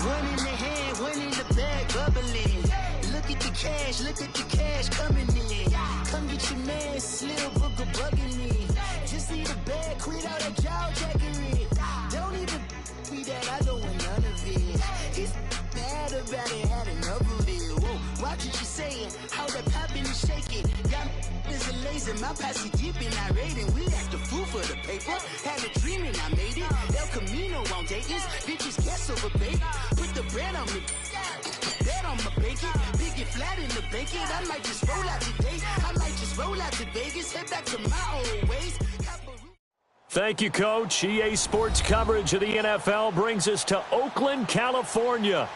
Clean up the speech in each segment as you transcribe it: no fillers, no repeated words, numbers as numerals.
One in the hand, one in the bag, bubbling. Look at the cash coming in. Come get your man, Slim Booker bugging me. Just need a bag, quit all that jaw jackery. Don't even me that I don't want none of it. He's mad about it, had enough of it. Whoa, watch what you saying, how that poppin' and shaking. Got is a laser, my posse deep and I raiding. We act the fool for the paper, had a dream and I made it. El Camino on Dayton's, bitches guess over bait. Put the bread on me, bet on my bacon. Big and flat in the bacon, I might just roll out today. I might just roll out to Vegas, head back to my old ways. Thank you, Coach. EA Sports coverage of the NFL brings us to Oakland, California.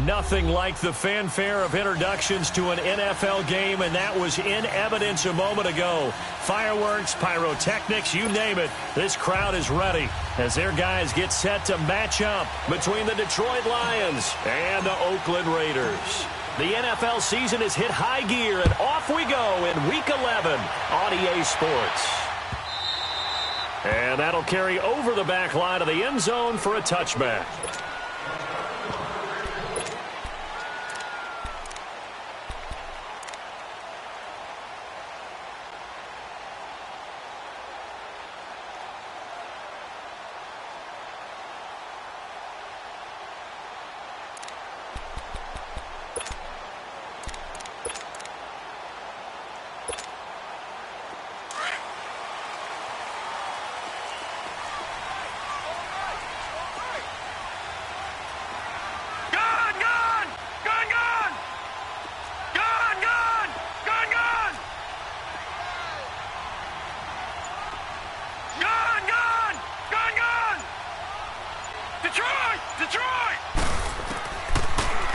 Nothing like the fanfare of introductions to an NFL game, and that was in evidence a moment ago. Fireworks, pyrotechnics, you name it. This crowd is ready as their guys get set to match up between the Detroit Lions and the Oakland Raiders. The NFL season has hit high gear, and off we go in Week 11 on EA Sports. And that'll carry over the back line of the end zone for a touchback.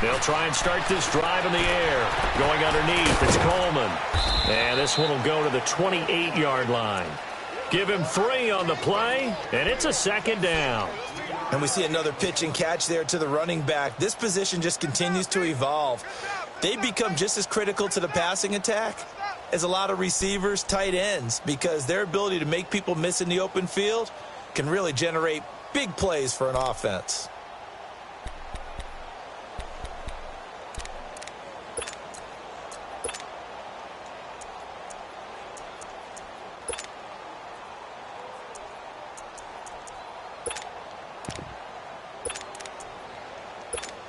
They'll try and start this drive in the air. Going underneath, it's Coleman. And this one will go to the 28-yard line. Give him 3 on the play, and it's a second down. And we see another pitch and catch there to the running back. This position just continues to evolve. They become just as critical to the passing attack as a lot of receivers, tight ends, because their ability to make people miss in the open field can really generate big plays for an offense.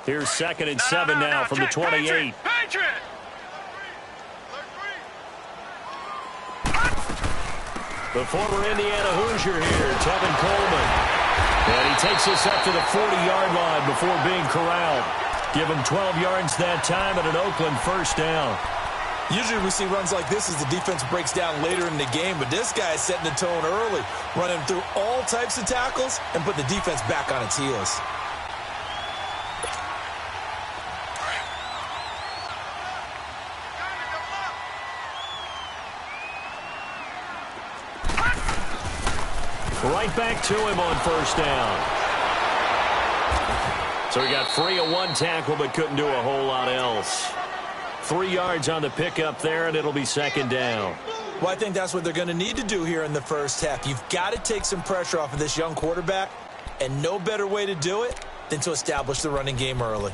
Here's 2nd and 7 now from the 28. Patriot! The former Indiana Hoosier here, Tevin Coleman. And he takes us up to the 40-yard line before being corralled. Give him 12 yards that time and an Oakland first down. Usually we see runs like this as the defense breaks down later in the game, but this guy is setting the tone early, running through all types of tackles and put the defense back on its heels. Right back to him on first down. So he got free of one tackle but couldn't do a whole lot else. 3 yards on the pickup there, and it'll be second down. Well, I think that's what they're going to need to do here in the first half. You've got to take some pressure off of this young quarterback, and no better way to do it than to establish the running game early.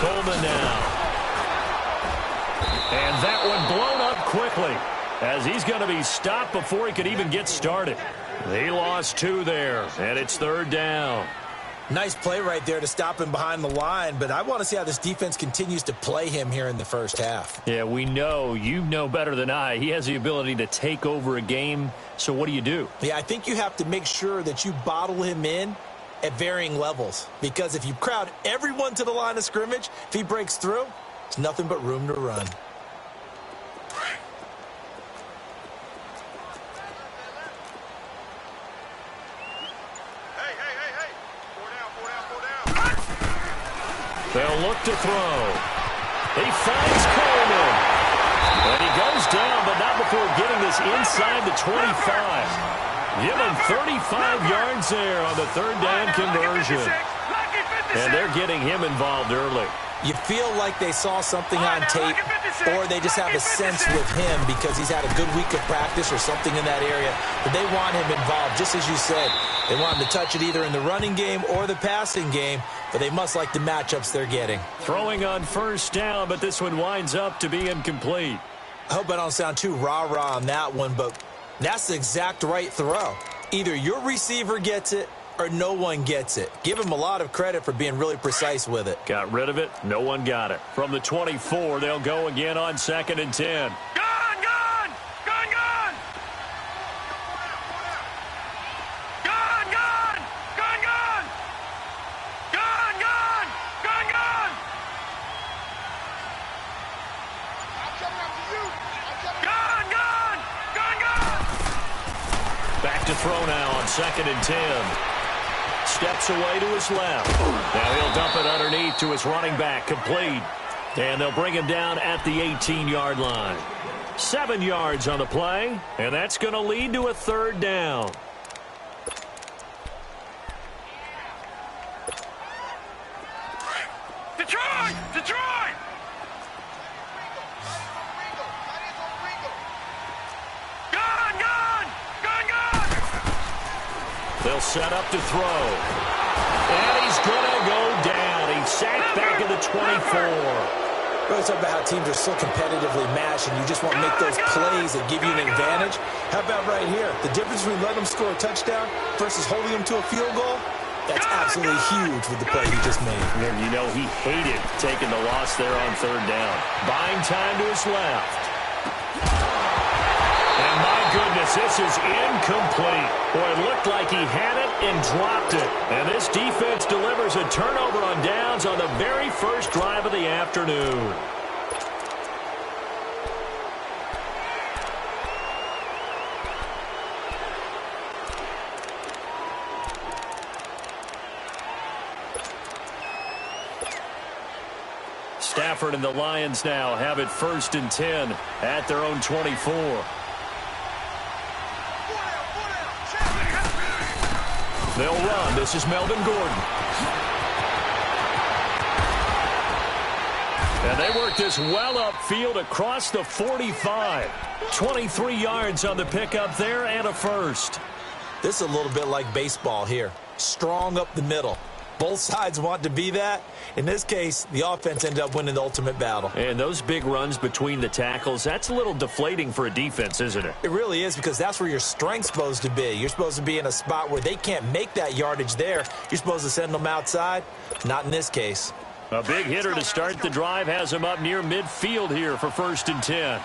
Coleman now. And that one blown up quickly as he's going to be stopped before he could even get started. They lost 2 there, and it's third down. Nice play right there to stop him behind the line, but I want to see how this defense continues to play him here in the first half. Yeah, we know. You know better than I. He has the ability to take over a game, so what do? Yeah, I think you have to make sure that you bottle him in at varying levels, because if you crowd everyone to the line of scrimmage, if he breaks through, It's nothing but room to run. They'll look to throw. He finds Coleman. And he goes down, but not before getting this inside the 25. Give him 35 yards there on the third down conversion. And they're getting him involved early. You feel like they saw something on tape, or they just have a sense with him because he's had a good week of practice or something in that area. But they want him involved, just as you said. They want him to touch it either in the running game or the passing game, but they must like the matchups they're getting. Throwing on first down, but this one winds up to be incomplete. I hope I don't sound too rah-rah on that one, but that's the exact right throw. Either your receiver gets it or no one gets it. Give him a lot of credit for being really precise with it. Got rid of it. No one got it. From the 24, they'll go again on 2nd and 10. Back to throw now on 2nd and 10. Steps away to his left. Now he'll dump it underneath to his running back, complete. And they'll bring him down at the 18-yard line. 7 yards on the play, and that's going to lead to a third down. Detroit! Detroit! They'll set up to throw. And he's going to go down. He's sacked back at the 24. We're talking about how teams are so competitively matched, and you just want to make those plays that give you an advantage. How about right here? The difference between letting them score a touchdown versus holding them to a field goal, that's absolutely huge with the play he just made. And you know he hated taking the loss there on third down. Buying time to his left. And my goodness, this is incomplete. Boy, it looked like he had it and dropped it. And this defense delivers a turnover on downs on the very first drive of the afternoon. Stafford and the Lions now have it 1st and 10 at their own 24. They'll run. This is Melvin Gordon. And they work this well upfield across the 45. 23 yards on the pickup there and a first. This is a little bit like baseball here. Strong up the middle. Both sides want to be that. In this case, the offense ended up winning the ultimate battle. And those big runs between the tackles, that's a little deflating for a defense, isn't it? It really is, because that's where your strength's supposed to be. You're supposed to be in a spot where they can't make that yardage there. You're supposed to send them outside. Not in this case. A big hitter to start the drive has him up near midfield here for 1st and 10.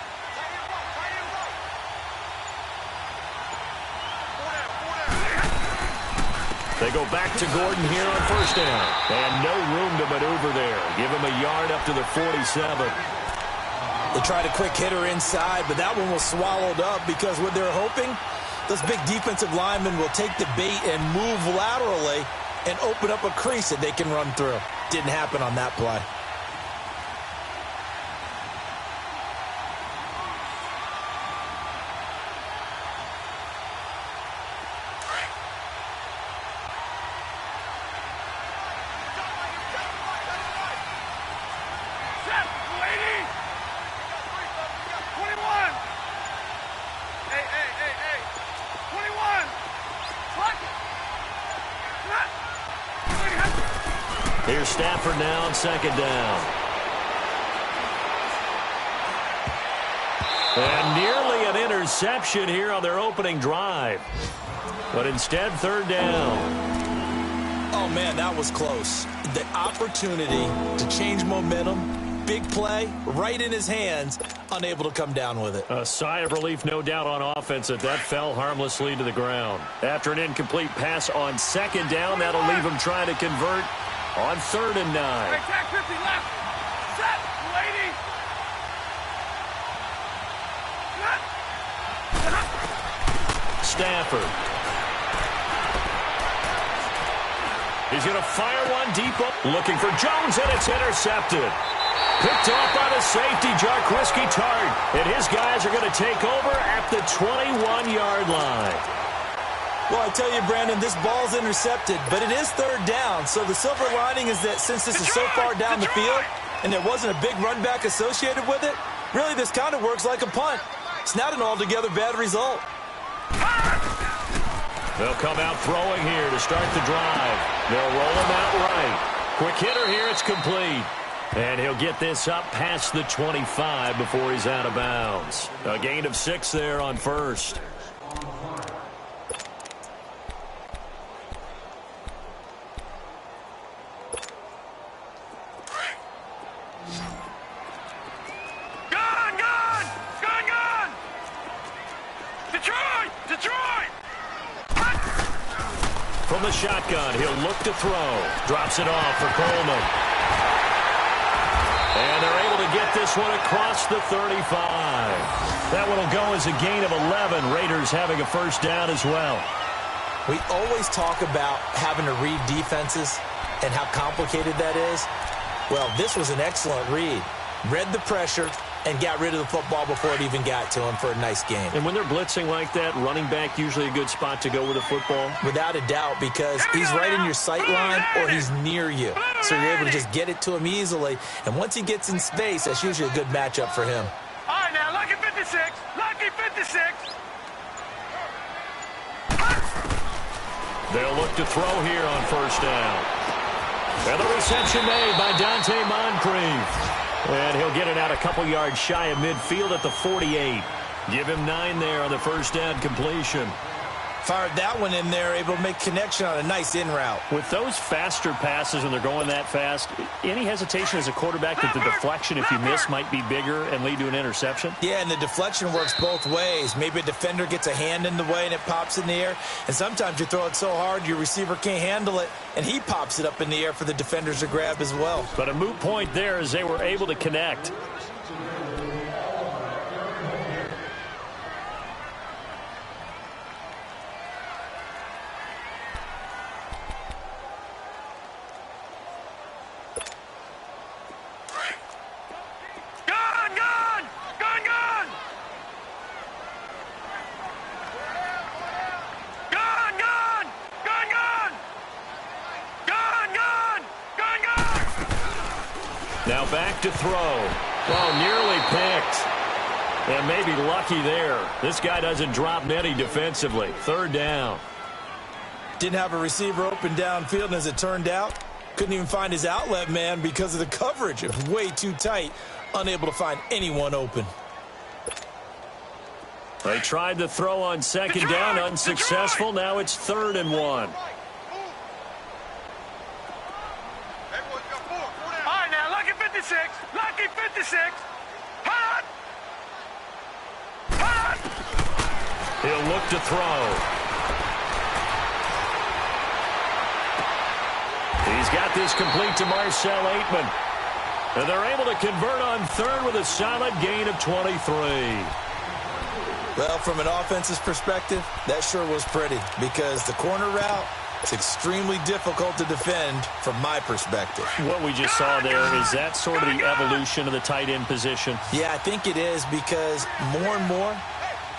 They go back to Gordon here on 1st down. And no room to maneuver there. Give him a yard up to the 47. They tried a quick hitter inside, but that one was swallowed up because what they're hoping, those big defensive linemen will take the bait and move laterally and open up a crease that they can run through. Didn't happen on that play. Here's Stafford now on 2nd down. And nearly an interception here on their opening drive. But instead, 3rd down. Oh, man, that was close. The opportunity to change momentum, big play, right in his hands, unable to come down with it. A sigh of relief, no doubt, on offense that fell harmlessly to the ground. After an incomplete pass on 2nd down, that'll leave him trying to convert on 3rd and 9. Attack 50 left. Set, lady. Stafford. He's going to fire one deep up. Looking for Jones, and it's intercepted. Picked off by the safety, Jarquiski Tart. And his guys are going to take over at the 21-yard line. Well, I tell you, Brandon, this ball's intercepted, but it is third down. So the silver lining is that since this is so far down the field and there wasn't a big run back associated with it, really this kind of works like a punt. It's not an altogether bad result. They'll come out throwing here to start the drive. They'll roll him out right. Quick hitter here, it's complete. And he'll get this up past the 25 before he's out of bounds. A gain of 6 there on first. From the shotgun, he'll look to throw. Drops it off for Coleman. And they're able to get this one across the 35. That one will go as a gain of 11. Raiders having a first down as well. We always talk about having to read defenses and how complicated that is. Well, this was an excellent read. Read the pressure and got rid of the football before it even got to him for a nice game. And when they're blitzing like that, running back usually a good spot to go with the football? Without a doubt, because he's right in your sight line or he's near you. So you're able to just get it to him easily. And once he gets in space, that's usually a good matchup for him. All right, now, lucky 56. Lucky 56. They'll look to throw here on first down. And the reception made by Dante Moncrief. And he'll get it out a couple yards shy of midfield at the 48. Give him 9 there on the first down completion. Fired that one in there, able to make connection on a nice in route. With those faster passes when they're going that fast, any hesitation as a quarterback that the deflection, if you miss, might be bigger and lead to an interception? Yeah, and the deflection works both ways. Maybe a defender gets a hand in the way and it pops in the air. And sometimes you throw it so hard your receiver can't handle it, and he pops it up in the air for the defenders to grab as well. But a moot point there as they were able to connect. Now back to throw. Oh, nearly picked. And maybe lucky there. This guy doesn't drop many defensively. Third down. Didn't have a receiver open downfield, and as it turned out, couldn't even find his outlet man because of the coverage. It was way too tight. Unable to find anyone open. They tried to throw on second down, unsuccessful. Now it's 3rd and 1. Lucky 56. Hot. He'll look to throw. He's got this complete to Marcel Aitman. And they're able to convert on 3rd with a solid gain of 23. Well, from an offense's perspective, that sure was pretty because the corner route, it's extremely difficult to defend from my perspective. What we just saw there, is that sort of the evolution of the tight end position? Yeah, I think it is because more and more,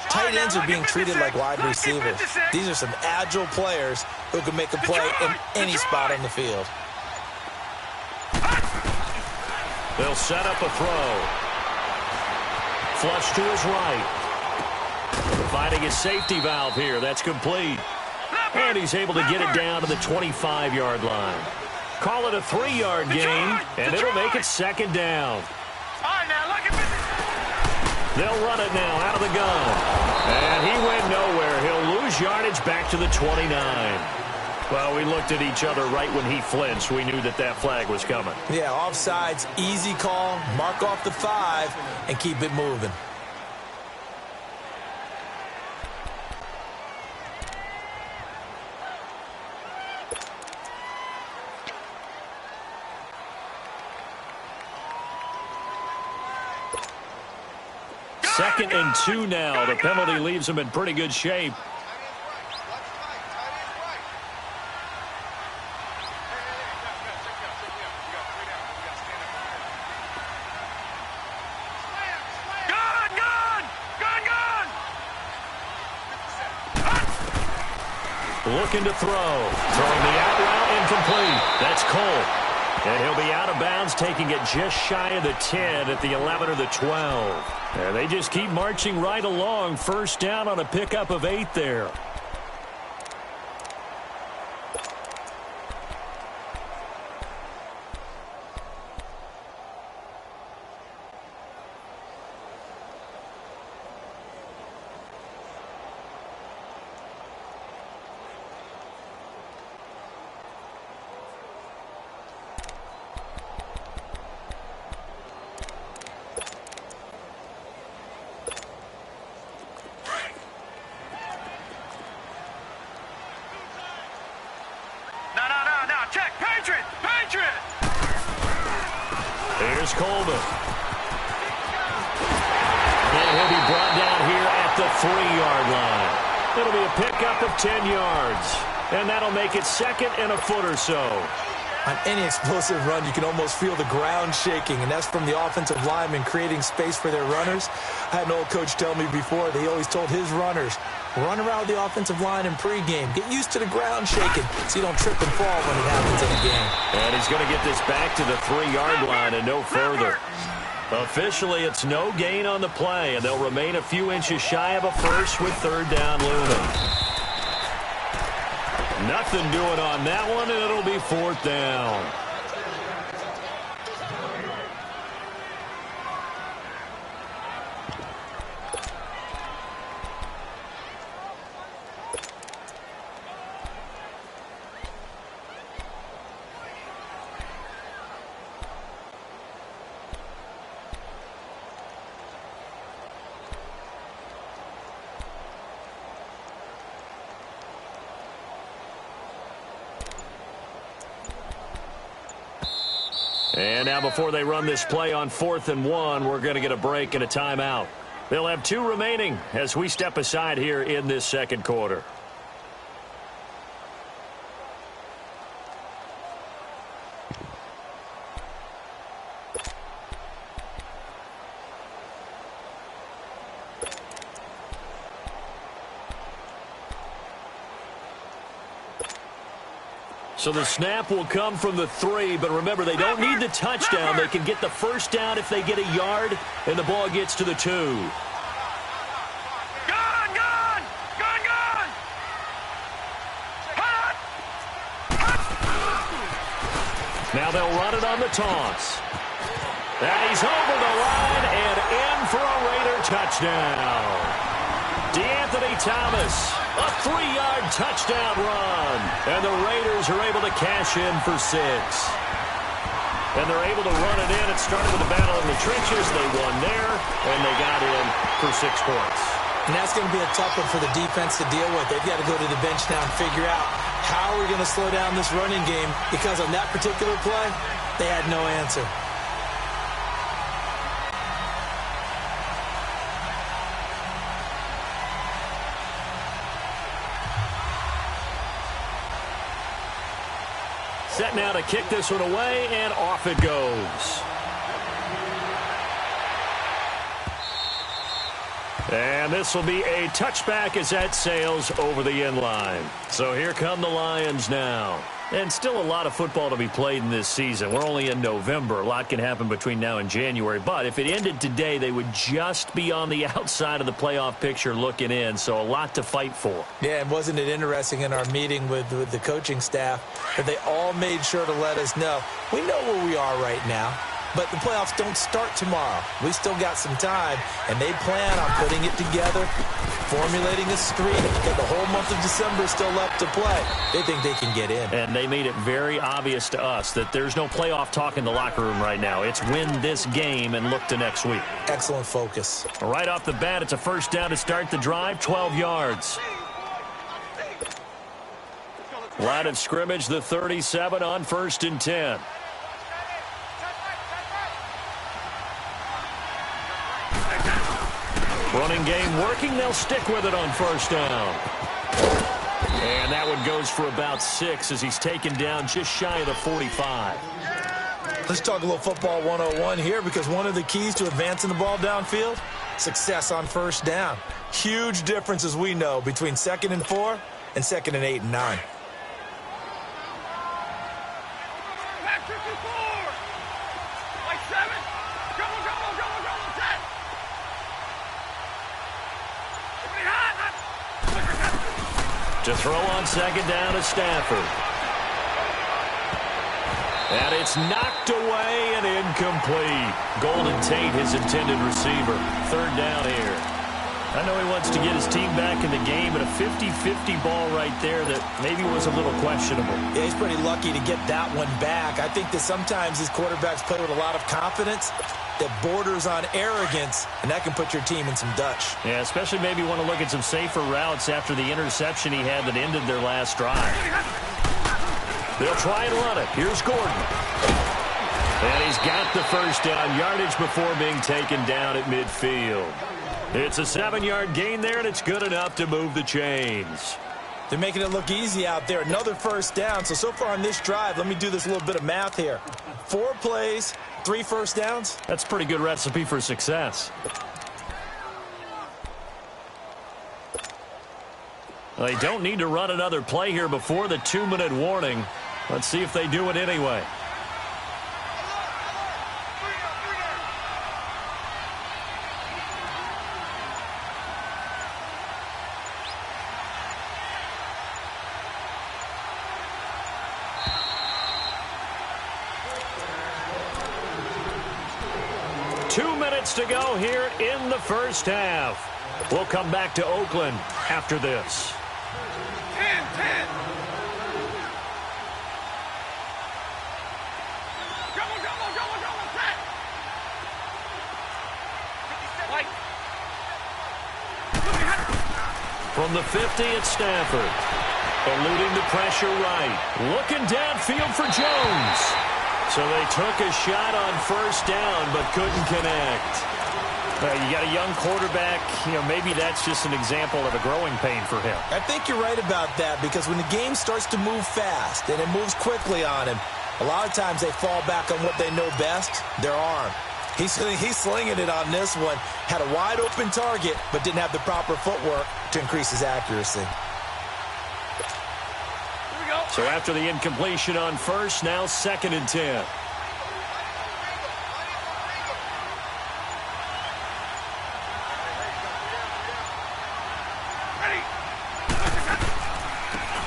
tight ends are being treated like wide receivers. These are some agile players who can make a play in any spot on the field. They'll set up a throw. Flush to his right. Finding his safety valve here. That's complete. And he's able to get it down to the 25-yard line. Call it a 3-yard gain, and it'll make it 2nd down. They'll run it now out of the gun. And he went nowhere. He'll lose yardage back to the 29. Well, we looked at each other right when he flinched. We knew that that flag was coming. Yeah, offsides, easy call. Mark off the 5 and keep it moving. Second and 2 now. The penalty leaves him in pretty good shape. looking to throw. Throwing the out route, incomplete. That's Cole. And he'll be out of bounds, taking it just shy of the 10 at the 11 or the 12. And they just keep marching right along. First down on a pickup of 8 there. Check, Patriot! Here's Coleman. And he'll be brought down here at the 3-yard line. It'll be a pickup of 10 yards. And that'll make it second and a foot or so. On any explosive run, you can almost feel the ground shaking, and that's from the offensive linemen creating space for their runners. I had an old coach tell me before, they always told his runners, run around with the offensive line in pregame. Get used to the ground shaking so you don't trip and fall when it happens in a game. And he's going to get this back to the 3-yard line and no further. Officially, it's no gain on the play, and they'll remain a few inches shy of a first with third down looming. Nothing doing on that one, and it'll be fourth down. And now before they run this play on 4th and 1, we're going to get a break and a timeout. They'll have 2 remaining as we step aside here in this second quarter. So the snap will come from the 3, but remember, they don't need the touchdown. They can get the first down if they get a yard, and the ball gets to the 2. Gone! Hot! Now they'll run it on the toss. And he's over the line and in for a Raider touchdown. DeAnthony Thomas, a 3-yard touchdown run. And the Raiders are able to cash in for 6. And they're able to run it in. It started with a battle in the trenches. They won there, and they got in for 6 points. And that's going to be a tough one for the defense to deal with. They've got to go to the bench now and figure out how we're going to slow down this running game, because on that particular play, they had no answer. Set now to kick this one away, and off it goes. And this will be a touchback as that sails over the end line. So here come the Lions now. And still a lot of football to be played in this season. We're only in November. A lot can happen between now and January. But if it ended today, they would just be on the outside of the playoff picture looking in. So a lot to fight for. Yeah, and wasn't it interesting in our meeting with the coaching staff that they all made sure to let us know, we know where we are right now, but the playoffs don't start tomorrow. We still got some time, and they plan on putting it together, formulating a streak, and the whole month of December is still left to play. They think they can get in. And they made it very obvious to us that there's no playoff talk in the locker room right now. It's win this game and look to next week. Excellent focus. Right off the bat, it's a first down to start the drive, 12 yards. Line of scrimmage, the 37 on 1st and 10. Running game working. They'll stick with it on first down. And that one goes for about 6 as he's taken down just shy of the 45. Let's talk a little football 101 here, because one of the keys to advancing the ball downfield, success on first down. Huge difference, as we know, between 2nd and 4 and 2nd and 8 and 9. Back 54. Like 7. Go, set. To throw on 2nd down to Stafford. And it's knocked away and incomplete. Golden Tate, his intended receiver. 3rd down here. I know he wants to get his team back in the game, but a 50-50 ball right there that maybe was a little questionable. Yeah, he's pretty lucky to get that one back. I think that sometimes these quarterbacks play with a lot of confidence that borders on arrogance, and that can put your team in some Dutch. Yeah, especially maybe want to look at some safer routes after the interception he had that ended their last drive. They'll try and run it. Here's Gordon. And he's got the 1st down, yardage before being taken down at midfield. It's a 7-yard gain there, and it's good enough to move the chains. They're making it look easy out there. Another 1st down. So far on this drive, let me do this little bit of math here. 4 plays, 3 1st downs. That's a pretty good recipe for success. They don't need to run another play here before the 2-minute warning. Let's see if they do it anyway. To go here in the 1st half. We'll come back to Oakland after this. 10. Go, set. Like. From the 50, it's Stafford. Eluding the pressure right. Looking downfield for Jones. So they took a shot on 1st down, but couldn't connect. You got a young quarterback. Maybe that's just an example of a growing pain for him. I think you're right about that, because when the game starts to move fast and it moves quickly on him, a lot of times they fall back on what they know best, their arm. He's slinging it on this one. Had a wide open target, but didn't have the proper footwork to increase his accuracy. So after the incompletion on 1st, now 2nd and 10.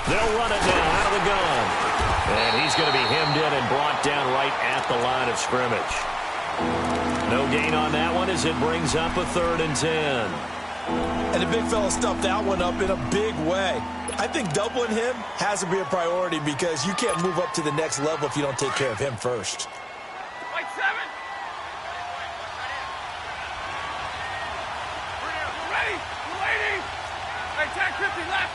They'll run it now out of the gun. And he's going to be hemmed in and brought down right at the line of scrimmage. No gain on that one as it brings up a 3rd and 10. And the big fella stuffed that one up in a big way. I think doubling him has to be a priority, because you can't move up to the next level if you don't take care of him first. Like 7. Ready. Waiting. Hey, tag 50 left.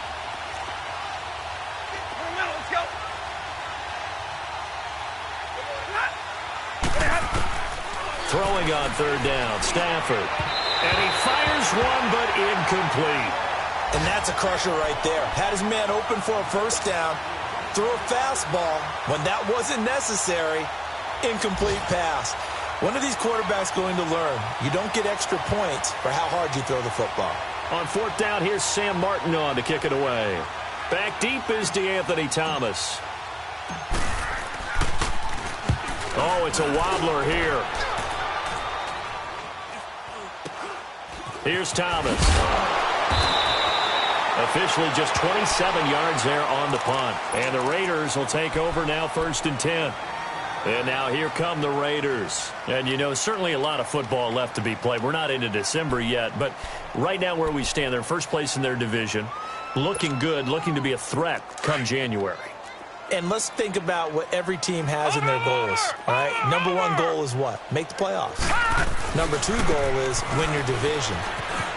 In the middle. Let's go. Throwing on 3rd down, Stafford. And he fires one, but incomplete. And that's a crusher right there. Had his man open for a 1st down, threw a fastball when that wasn't necessary, incomplete pass. One of these quarterbacks going to learn, you don't get extra points for how hard you throw the football. On 4th down, here's Sam Martin on to kick it away. Back deep is DeAnthony Thomas. Oh, it's a wobbler here. Here's Thomas. Officially just 27 yards there on the punt. And the Raiders will take over now 1st and 10. And now here come the Raiders. And, certainly a lot of football left to be played. We're not into December yet, but right now where we stand, they're first place in their division. Looking good, looking to be a threat come January. And let's think about what every team has in their goals. All right, number 1 goal is what? Make the playoffs. Number 2 goal is win your division.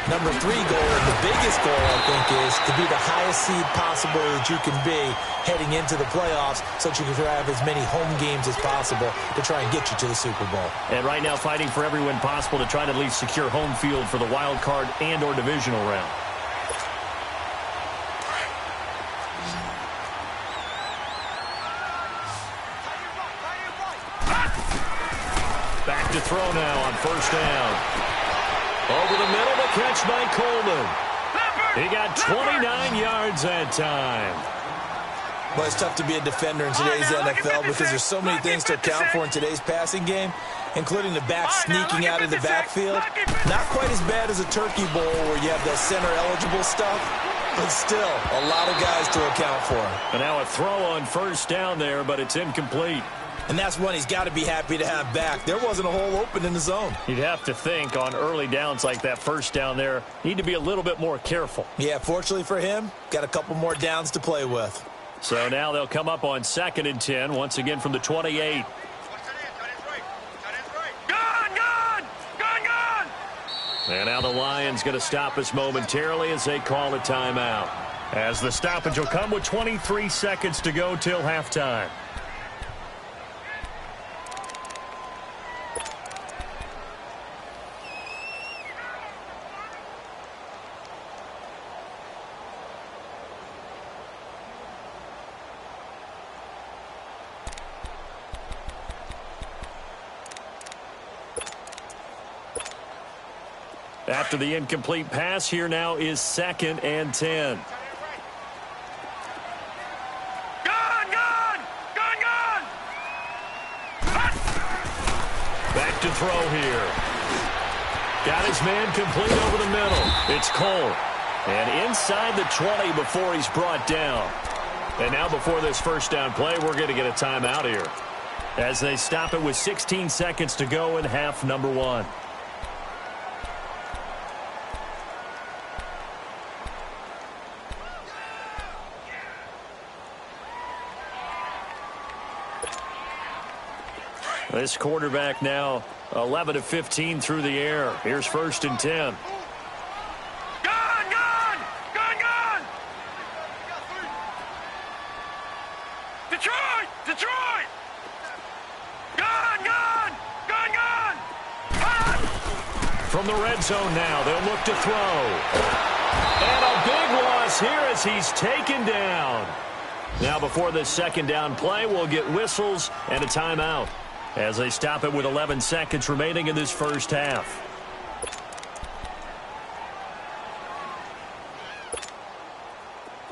Number 3 goal, and the biggest goal, I think, is to be the highest seed possible that you can be heading into the playoffs, so that you can have as many home games as possible to try and get you to the Super Bowl. And right now fighting for every win possible to try to at least secure home field for the wild card and or divisional round. Back to throw now on 1st down. Over the middle, the catch by Coleman. He got 29 yards that time. Well, it's tough to be a defender in today's NFL because there's so many things to account for in today's passing game, including the back sneaking out of the backfield. Not quite as bad as a turkey bowl where you have the center-eligible stuff, but still a lot of guys to account for. And now a throw on first down there, but it's incomplete. And that's one he's got to be happy to have back. There wasn't a hole open in the zone. You'd have to think on early downs like that first down there, need to be a little bit more careful. Yeah, fortunately for him, got a couple more downs to play with. So now they'll come up on 2nd and 10, once again from the 28. And now the Lions going to stop us momentarily as they call a timeout. As the stoppage will come with 23 seconds to go till halftime. After the incomplete pass, here now is 2nd and 10. Back to throw here. Got his man complete over the middle. It's Cole. And inside the 20 before he's brought down. And now before this first down play, we're going to get a timeout here, as they stop it with 16 seconds to go in half number 1. This quarterback now 11 of 15 through the air. Here's 1st and 10. Detroit! From the red zone now, they'll look to throw. And a big loss here as he's taken down. Now before this second down play, we'll get whistles and a timeout, as they stop it with 11 seconds remaining in this first half.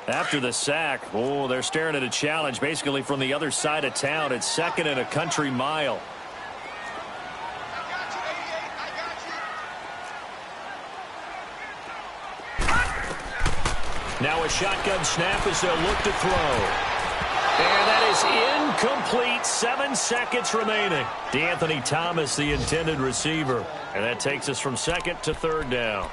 After the sack, they're staring at a challenge basically from the other side of town. It's 2nd and a country mile. Now a shotgun snap as they'll look to throw. And that is incomplete. 7 seconds remaining. DeAnthony Thomas, the intended receiver. And that takes us from 2nd to 3rd down.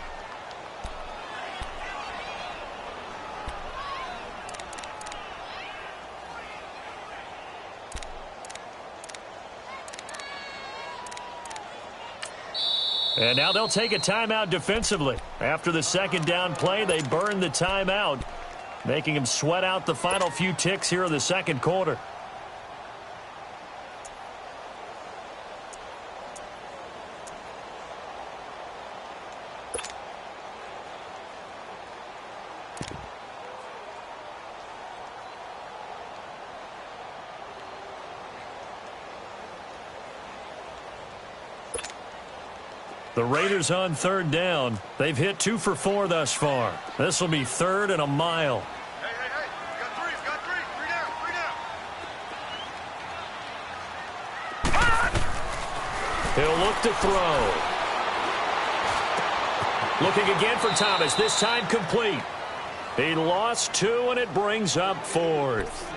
And now they'll take a timeout defensively. After the second down play, they burn the timeout, making him sweat out the final few ticks here in the second quarter. The Raiders on 3rd down. They've hit 2 for 4 thus far. This will be 3rd and a mile. Hey. He's got three. Three down. He'll look to throw. Looking again for Thomas, this time complete. He lost 2, and it brings up 4th.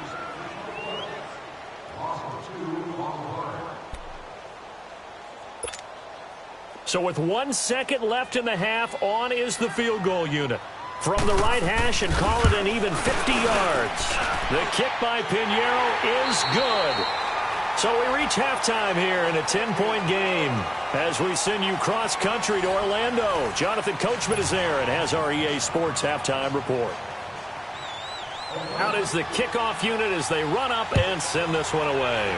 So with 1 second left in the half, on is the field goal unit. From the right hash and call it an even 50 yards. The kick by Pinheiro is good. So we reach halftime here in a 10-point game as we send you cross-country to Orlando. Jonathan Coachman is there and has our EA Sports halftime report. Out is the kickoff unit as they run up and send this one away.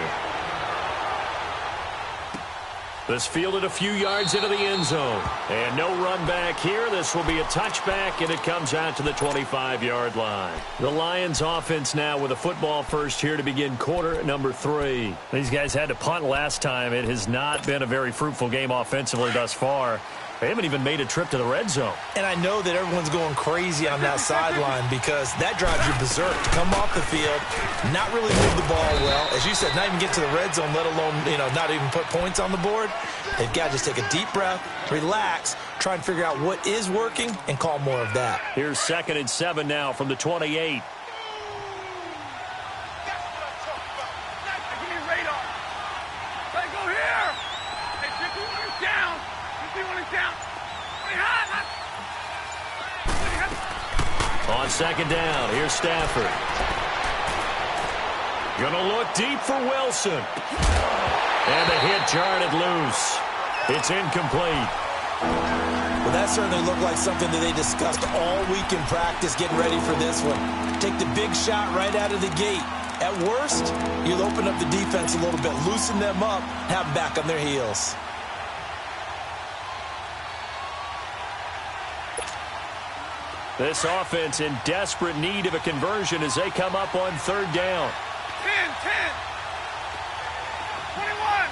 This fielded a few yards into the end zone. And no run back here. This will be a touchback, and it comes out to the 25-yard line. The Lions offense now with a football first here to begin quarter number 3. These guys had to punt last time. It has not been a very fruitful game offensively thus far. They haven't even made a trip to the red zone. And I know that everyone's going crazy on that sideline because that drives you berserk to come off the field, not really move the ball well. As you said, not even get to the red zone, let alone, not even put points on the board. They've got to just take a deep breath, relax, try and figure out what is working, and call more of that. Here's 2nd and 7 now from the 28. On 2nd down, here's Stafford. Gonna look deep for Wilson. And the hit jarred it loose. It's incomplete. Well, that certainly looked like something that they discussed all week in practice getting ready for this one. Take the big shot right out of the gate. At worst, you'll open up the defense a little bit, loosen them up, have them back on their heels. This offense in desperate need of a conversion as they come up on 3rd down. 10, 21,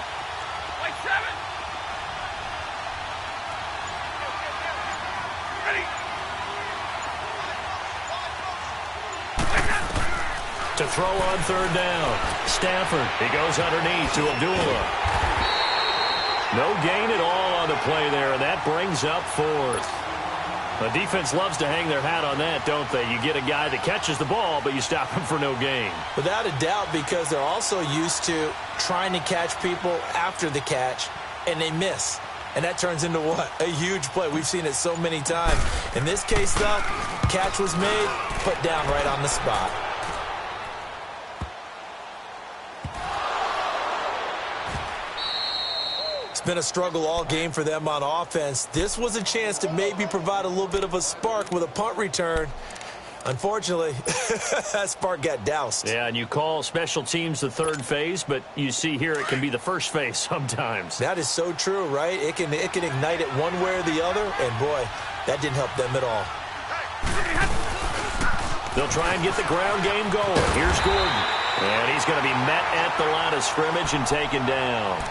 like 7. Ready. To throw on 3rd down. Stafford, he goes underneath to Abdullah. No gain at all on the play there, and that brings up 4th. The defense loves to hang their hat on that, don't they? You get a guy that catches the ball, but you stop him for no gain. Without a doubt, because they're also used to trying to catch people after the catch, and they miss. And that turns into what? A huge play. We've seen it so many times. In this case, though, catch was made, put down right on the spot. Been a struggle all game for them on offense. This was a chance to maybe provide a little bit of a spark with a punt return. Unfortunately, that spark got doused. Yeah, and you call special teams the 3rd phase, but you see here it can be the 1st phase sometimes. That is so true, right? It can ignite it one way or the other, and boy, that didn't help them at all. They'll try and get the ground game going. Here's Gordon, and he's going to be met at the line of scrimmage and taken down.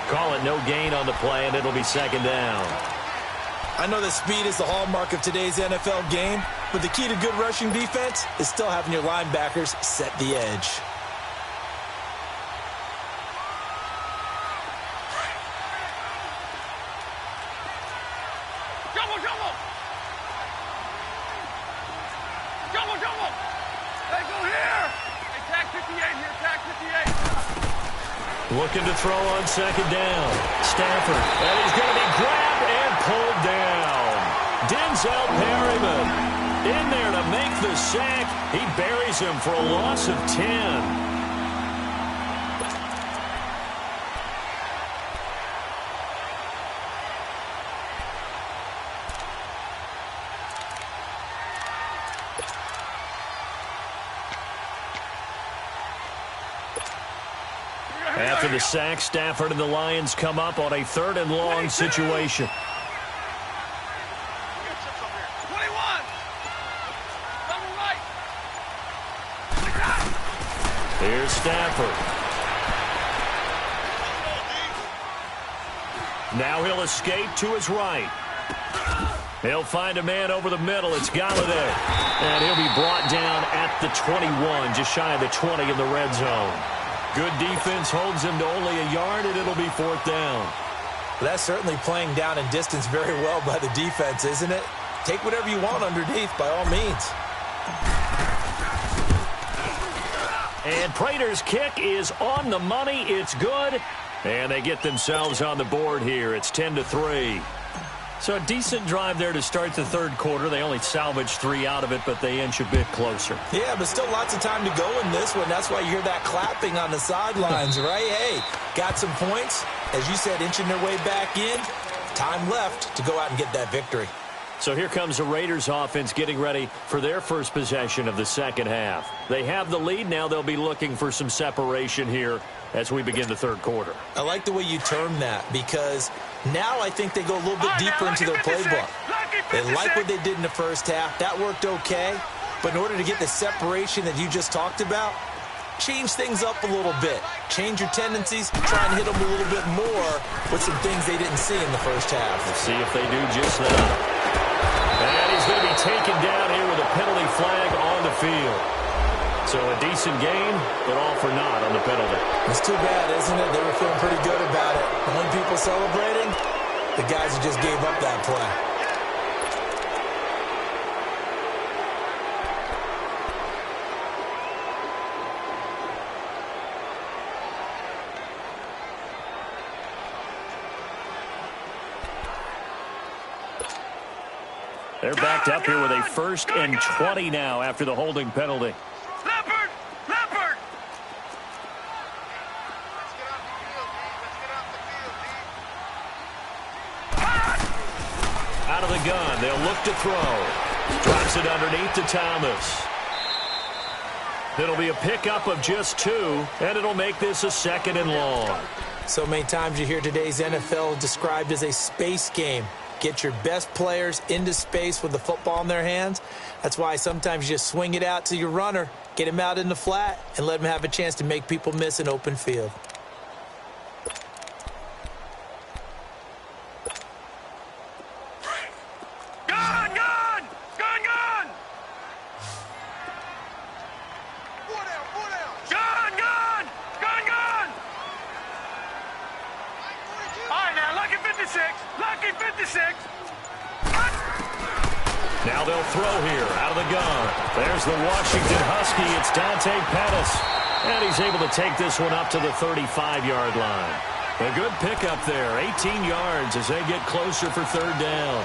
Call it no gain on the play, and it'll be 2nd down. I know that speed is the hallmark of today's NFL game, but the key to good rushing defense is still having your linebackers set the edge. Jumbo, jumbo! Jumbo, jumbo! Hey, go here! Hey, tag 58 here, tag 58. Looking to throw on 2nd down. Stafford, and he's going to be grabbed and pulled down. Denzel Perryman in there to make the sack. He buries him for a loss of 10. After the sack, Stafford and the Lions come up on a 3rd and long situation. 21. Double right. Here's Stafford. Now he'll escape to his right. He'll find a man over the middle. It's Galladay. And he'll be brought down at the 21, just shy of the 20 in the red zone. Good defense holds him to only a yard, and it'll be 4th down. Well, that's certainly playing down in distance very well by the defense, isn't it? Take whatever you want underneath, by all means. And Prater's kick is on the money. It's good. And they get themselves on the board here. It's 10-3. So a decent drive there to start the 3rd quarter. They only salvaged 3 out of it, but they inch a bit closer. Yeah, but still lots of time to go in this one. That's why you hear that clapping on the sidelines, right? Hey, got some points. As you said, inching their way back in. Time left to go out and get that victory. So here comes the Raiders offense getting ready for their first possession of the 2nd half. They have the lead. Now they'll be looking for some separation here as we begin the 3rd quarter. I like the way you term that because now I think they go a little bit deeper into their playbook. They like what they did in the 1st half. That worked okay. But in order to get the separation that you just talked about, change things up a little bit. Change your tendencies, try and hit them a little bit more with some things they didn't see in the first half. Let's see if they do just that. And he's going to be taken down here with a penalty flag on the field. So a decent game, but all for naught on the penalty. It's too bad, isn't it? They were feeling pretty good about it. The only people celebrating, the guys who just gave up that play. They're backed up here with a 1st and 20 now after the holding penalty. Leopard! Leopard! Out of the gun, they'll look to throw. Drops it underneath to Thomas. It'll be a pickup of just 2, and it'll make this a 2nd and long. So many times you hear today's NFL described as a space game. Get your best players into space with the football in their hands. That's why sometimes you just swing it out to your runner, get him out in the flat, and let him have a chance to make people miss an open field. Gun! Gun! Gun! Gun! Gun! Gun! Gun! Gun! All right, now, lucky 56. Lucky 56. Now they'll throw here out of the gun. There's the Washington Husky. It's Dante Pettis. And he's able to take this one up to the 35-yard line. A good pickup there. 18 yards as they get closer for 3rd down.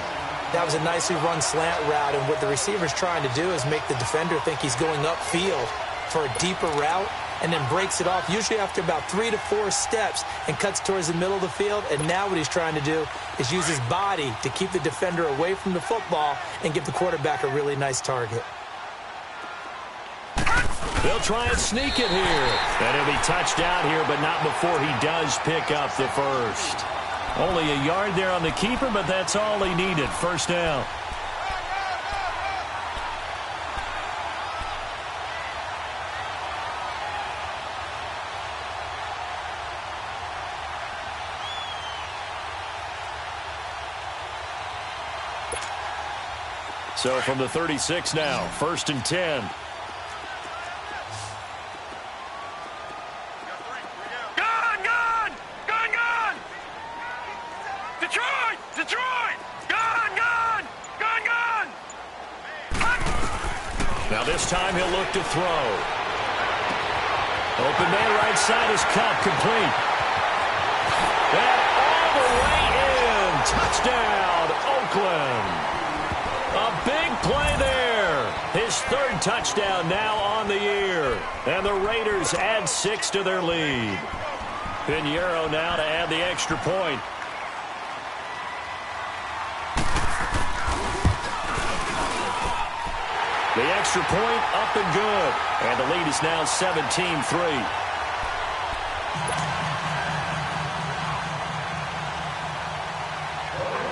That was a nicely run slant route, and what the receiver's trying to do is make the defender think he's going upfield for a deeper route, and then breaks it off, usually after about 3 to 4 steps, and cuts towards the middle of the field. And now what he's trying to do is use his body to keep the defender away from the football and give the quarterback a really nice target. They'll try and sneak it here. And he'll be touched out here, but not before he does pick up the 1st. Only a yard there on the keeper, but that's all he needed. 1st down. So from the 36 now, 1st and 10. Gun! Gun! Gun! Gun! Detroit! Detroit! Gun! Gun! Gun! Gun! Now this time he'll look to throw. Open man right side is caught, complete. And all the way in. Touchdown, Oakland. A big play there. His 3rd touchdown now on the year. And the Raiders add 6 to their lead. Pinheiro now to add the extra point. The extra point up and good. And the lead is now 17-3.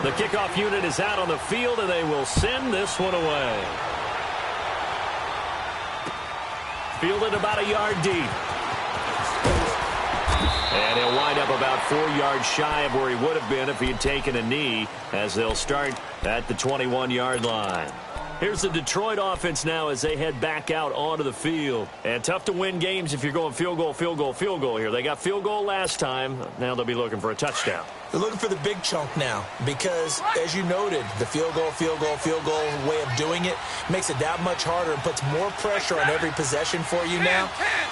The kickoff unit is out on the field, and they will send this one away. Fielded about a yard deep. And he'll wind up about 4 yards shy of where he would have been if he had taken a knee, as they'll start at the 21-yard line. Here's the Detroit offense now as they head back out onto the field. And tough to win games if you're going field goal, field goal, field goal here. They got field goal last time. Now they'll be looking for a touchdown. They're looking for the big chunk now because, as you noted, the field goal way of doing it makes it that much harder and puts more pressure on every possession for you now.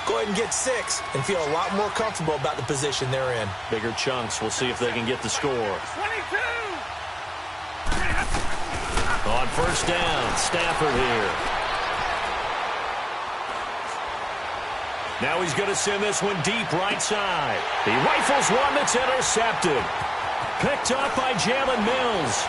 Go ahead and get 6 and feel a lot more comfortable about the position they're in. Bigger chunks. We'll see if they can get the score. 22! On 1st down, Stafford here. Now he's going to send this one deep right side. He rifles one that's intercepted. Picked up by Jalen Mills.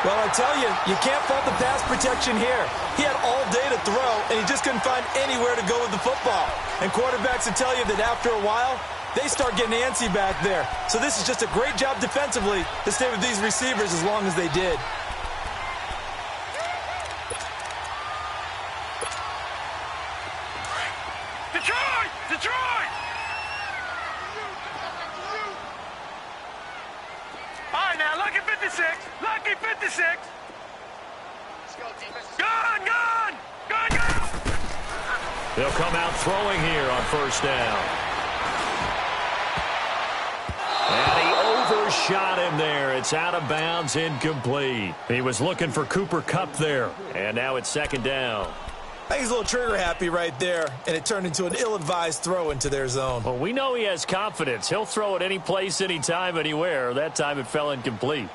Well, I tell you, you can't fault the pass protection here. He had all day to throw, and he just couldn't find anywhere to go with the football. And quarterbacks will tell you that after a while, they start getting antsy back there. So this is just a great job defensively to stay with these receivers as long as they did. Detroit! Detroit! All right, now, lucky 56. Lucky 56. Let's go, defense. Gun, gun! Gun, gun! They'll come out throwing here on first down. And he overshot him there. It's out of bounds, incomplete. He was looking for Cooper Kupp there. And now it's second down. I think he's a little trigger happy right there, and it turned into an ill-advised throw into their zone. Well, we know he has confidence. He'll throw it any place, anytime, anywhere. That time it fell incomplete.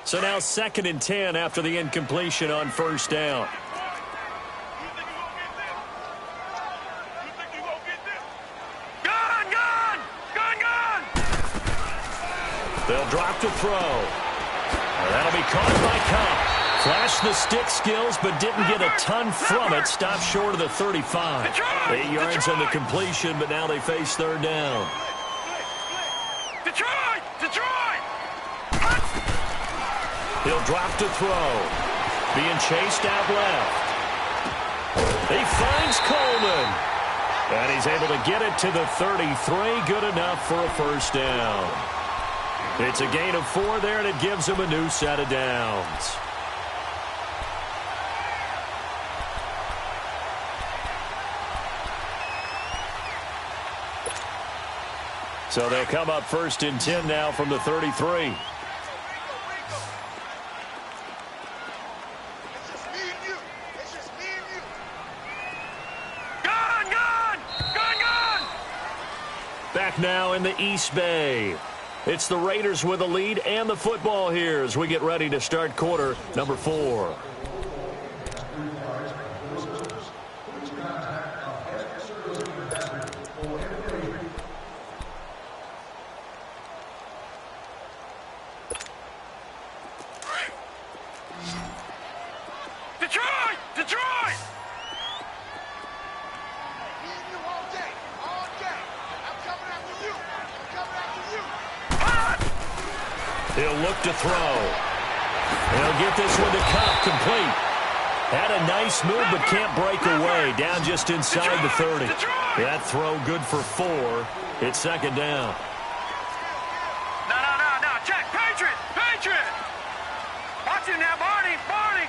So now 2nd and 10 after the incompletion on first down. They'll drop to throw. That'll be caught by Kupp. Flashed the stick skills, but didn't get a ton from it. Stopped short of the 35. 8 yards on the completion, but now they face third down. Detroit! Detroit! He'll drop to throw. Being chased out left. He finds Coleman. And he's able to get it to the 33. Good enough for a first down. It's a gain of 4 there, and it gives him a new set of downs. So they'll come up 1st and 10 now from the 33. Back now in the East Bay. It's the Raiders with a lead and the football here as we get ready to start quarter number 4. Detroit! Detroit! He'll look to throw. He'll get this one to Kupp, complete. Had a nice move, but can't break away. Down just inside the 30. That throw good for 4. It's second down. No. Check. Patriot! Patriot! Watch him now, Barney! Barney!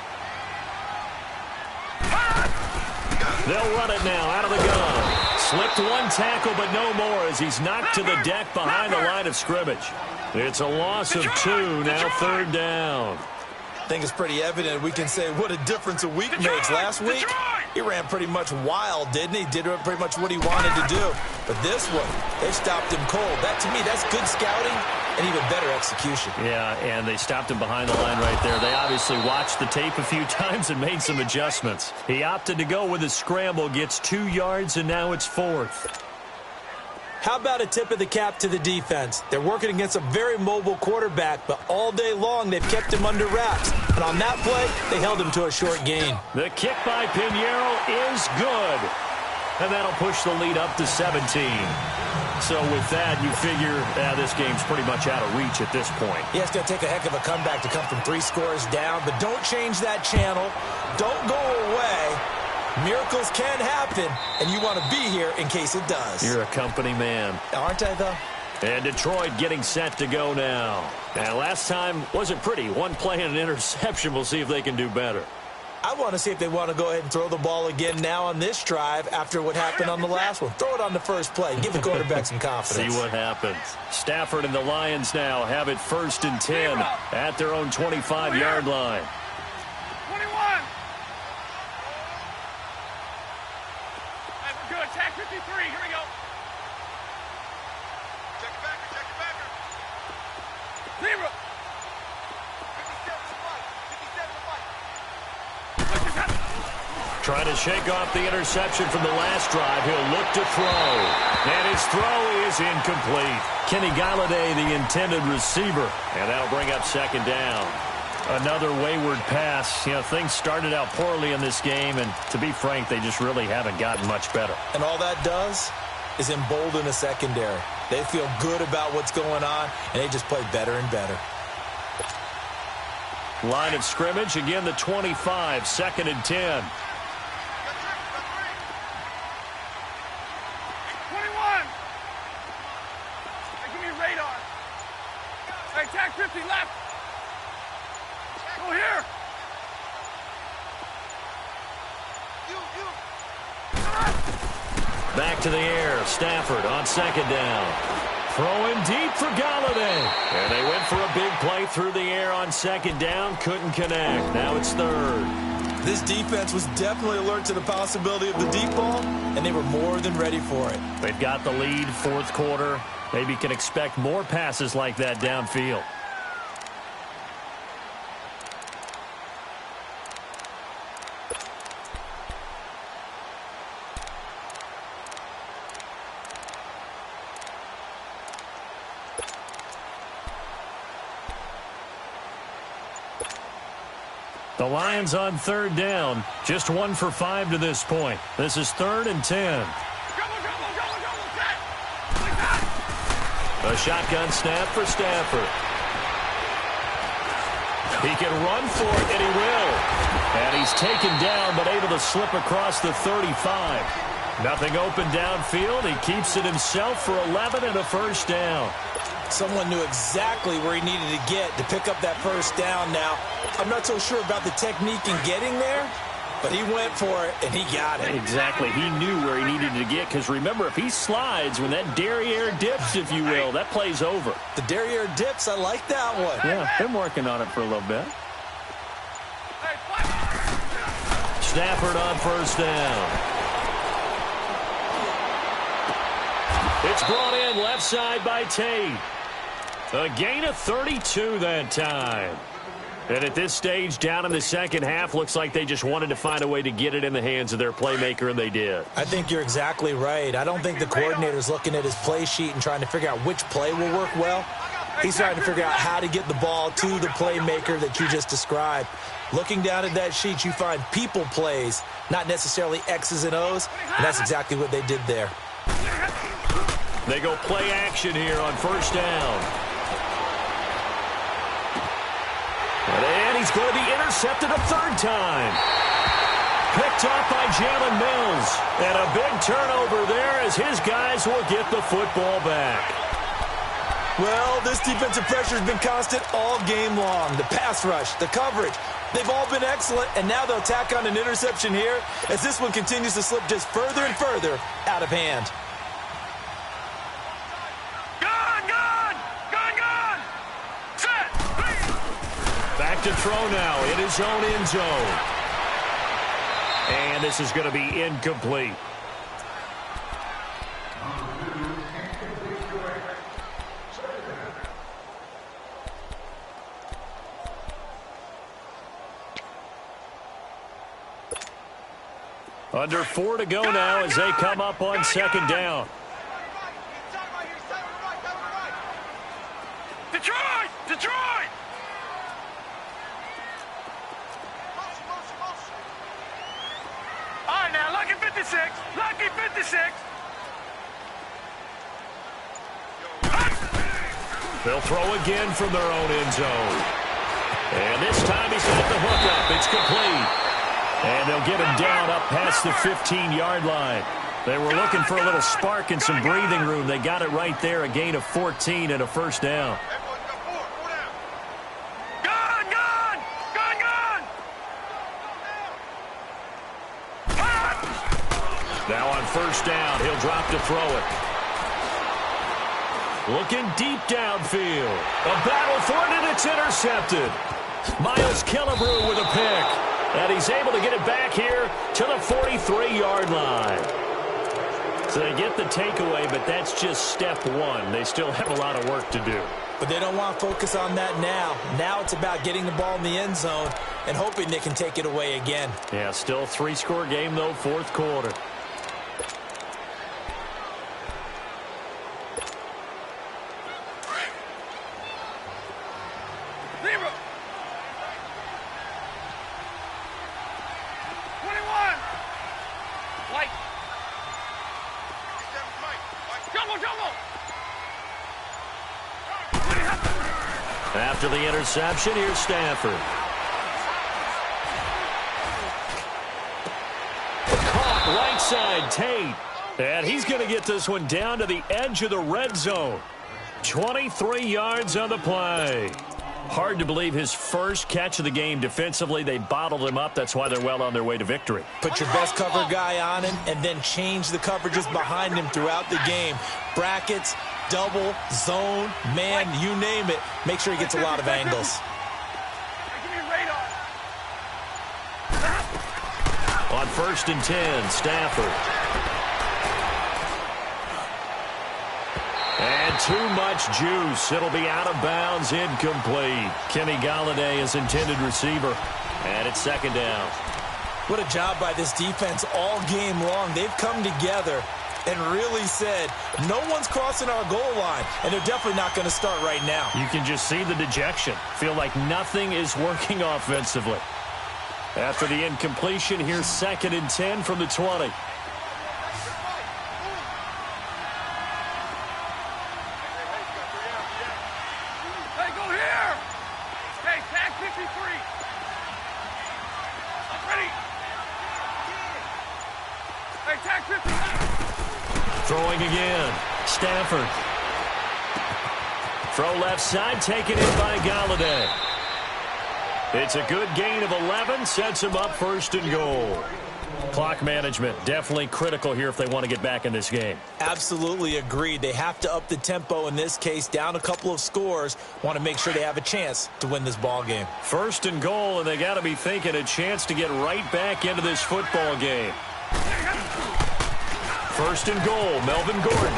They'll run it now out of the gun. Slipped one tackle, but no more as he's knocked to the deck behind the line of scrimmage. It's a loss of 2, now third down. I think it's pretty evident we can say what a difference a week makes. Last week, he ran pretty much wild, didn't he? Did pretty much what he wanted to do. But this one, they stopped him cold. That, to me, that's good scouting and even better execution. Yeah, and they stopped him behind the line right there. They obviously watched the tape a few times and made some adjustments. He opted to go with a scramble, gets 2 yards, and now it's 4th. How about a tip of the cap to the defense? They're working against a very mobile quarterback, but all day long they've kept him under wraps. And on that play, they held him to a short gain. The kick by Pinheiro is good. And that'll push the lead up to 17. So with that, you figure this game's pretty much out of reach at this point. Yeah, it's going to take a heck of a comeback to come from 3 scores down, but don't change that channel. Don't go away. Miracles can happen, and you want to be here in case it does. You're a company man. Aren't I, though? And Detroit getting set to go now. And last time wasn't pretty. One play and an interception. We'll see if they can do better. I want to see if they want to go ahead and throw the ball again now on this drive after what happened on the last one. Throw it on the first play. Give the quarterback some confidence. See what happens. Stafford and the Lions now have it 1st and 10 at their own 25-yard line. 21. Good. Tag 53. Here we go. Check it backer. Check it backer. 0. 57 to fight. Trying to shake off the interception from the last drive. He'll look to throw. And his throw is incomplete. Kenny Galladay, the intended receiver. And that'll bring up second down. Another wayward pass. You know, things started out poorly in this game, and to be frank, they just really haven't gotten much better. And all that does is embolden a secondary. They feel good about what's going on, and they just play better and better. Line of scrimmage, again the 25, 2nd and 10. 21. Hey, give me a radar. Hey, tag 50 left. Go here. Back to the air. Stafford on 2nd down. Throwing deep for Galladay. And they went for a big play through the air on 2nd down. Couldn't connect. Now it's 3rd. This defense was definitely alert to the possibility of the deep ball, and they were more than ready for it. They've got the lead, 4th quarter. Maybe can expect more passes like that downfield. The Lions on 3rd down. Just 1 for 5 to this point. This is 3rd and 10. A shotgun snap for Stafford. He can run for it, and he will. And he's taken down, but able to slip across the 35. Nothing open downfield. He keeps it himself for 11 and a 1st down. Someone knew exactly where he needed to get to pick up that 1st down now. I'm not so sure about the technique in getting there, but he went for it, and he got it. Exactly. He knew where he needed to get, because remember, if he slides, when that derriere dips, if you will, that play's over. The derriere dips, I like that one. Yeah, been working on it for a little bit. Stafford on 1st down. It's brought in left side by Tate. A gain of 32 that time. And at this stage, down in the 2nd half, looks like they just wanted to find a way to get it in the hands of their playmaker, and they did. I think you're exactly right. I don't think the coordinator's looking at his play sheet and trying to figure out which play will work well. He's trying to figure out how to get the ball to the playmaker that you just described. Looking down at that sheet, you find people plays, not necessarily X's and O's, and that's exactly what they did there. They go play action here on 1st down. And he's going to be intercepted a 3rd time. Picked off by Jalen Mills. And a big turnover there as his guys will get the football back. Well, this defensive pressure has been constant all game long. The pass rush, the coverage, they've all been excellent, and now they'll tack on an interception here as this one continues to slip just further and further out of hand. Back to throw now in his own end zone. And this is going to be incomplete. Under 4 to go now as they come up on 2nd down. Detroit! Detroit! All right, now, lucky 56. Lucky 56. They'll throw again from their own end zone. And this time he's got the hook up. It's complete. And they'll get him down up past the 15-yard line. They were looking for a little spark and some breathing room. They got it right there, a gain of 14 and a 1st down. Now on 1st down, he'll drop to throw it. Looking deep downfield. A battle for it, and it's intercepted. Miles Killebrew with a pick. And he's able to get it back here to the 43-yard line. So they get the takeaway, but that's just step 1. They still have a lot of work to do. But they don't want to focus on that now. Now it's about getting the ball in the end zone and hoping they can take it away again. Yeah, still a 3-score game, though, 4th quarter. After the interception, here's Stafford. side, Tate. And he's going to get this one down to the edge of the red zone. 23 yards on the play. Hard to believe his first catch of the game defensively. They bottled him up. That's why they're well on their way to victory. Put your best cover guy on him and then change the coverages behind him throughout the game. Brackets, double, zone, man, you name it. Make sure he gets a lot of angles. On 1st and 10, Stafford. And too much juice. It'll be out of bounds, incomplete. Kenny Galladay is intended receiver. And it's 2nd down. What a job by this defense all game long. They've come together and really said, no one's crossing our goal line. And they're definitely not going to start right now. You can just see the dejection. Feel like nothing is working offensively. After the incompletion, here's 2nd and 10 from the 20. Throwing again. Stafford. Throw left side, taken in by Galladay. It's a good gain of 11, sets him up 1st and goal. Clock management, definitely critical here if they want to get back in this game. Absolutely agreed. They have to up the tempo in this case, down a couple of scores. Want to make sure they have a chance to win this ball game. 1st and goal, and they got to be thinking a chance to get right back into this football game. 1st and goal, Melvin Gordon.